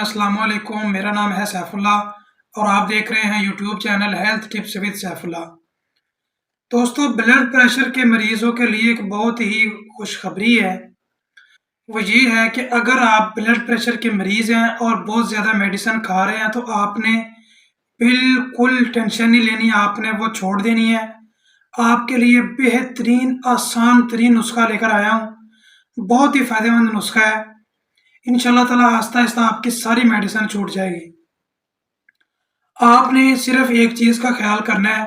अस्सलाम वालेकुम, मेरा नाम है सैफुल्लाह और आप देख रहे हैं YouTube channel health tips with Saifullah. दोस्तों, ब्लड प्रेशर के मरीजों के लिए एक बहुत ही खुशखबरी है। वो ये है कि अगर आप ब्लड प्रेशर के मरीज हैं और बहुत ज़्यादा मेडिसिन खा रहे हैं तो आपने बिल्कुल टेंशन नहीं लेनी, आपने वो छोड़ देनी है। आपके लिए बेहतरीन आसान तरीन नुस्खा लेकर आया हूँ। बहुत ही फ़ायदेमंद नुस्खा है। इंशाल्लाह ताला आहिस्ता-आहिस्ता आपकी सारी मेडिसिन छूट जाएगी। आपने सिर्फ एक चीज़ का ख़्याल करना है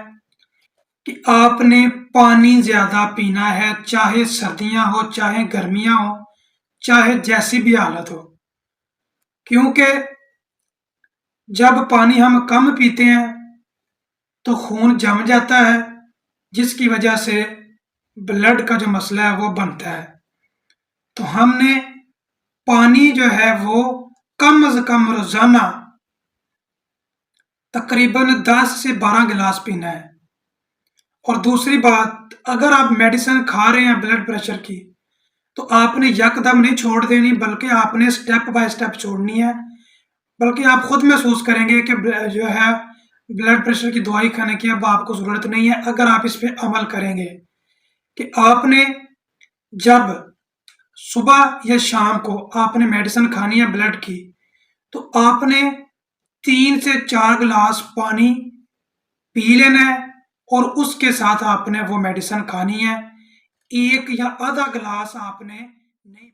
कि आपने पानी ज़्यादा पीना है, चाहे सर्दियाँ हो, चाहे गर्मियाँ हो, चाहे जैसी भी हालत हो। क्योंकि जब पानी हम कम पीते हैं, तो खून जम जाता है, जिसकी वजह से ब्लड का जो मसला है वो बनता है। तो हमने पानी जो है वो कम से कम रोज़ाना तकरीबन 10 से 12 गिलास पीना है। और दूसरी बात, अगर आप मेडिसिन खा रहे हैं ब्लड प्रेशर की, तो आपने यकदम नहीं छोड़ देनी, बल्कि आपने स्टेप बाय स्टेप छोड़नी है। बल्कि आप खुद महसूस करेंगे कि जो है ब्लड प्रेशर की दवाई खाने की अब आपको ज़रूरत नहीं है, अगर आप इस पे अमल करेंगे कि आपने जब सुबह या शाम को आपने मेडिसिन खानी है ब्लड की, तो आपने 3 से 4 गिलास पानी पी लेना है और उसके साथ आपने वो मेडिसिन खानी है। 1 या आधा गिलास आपने नहीं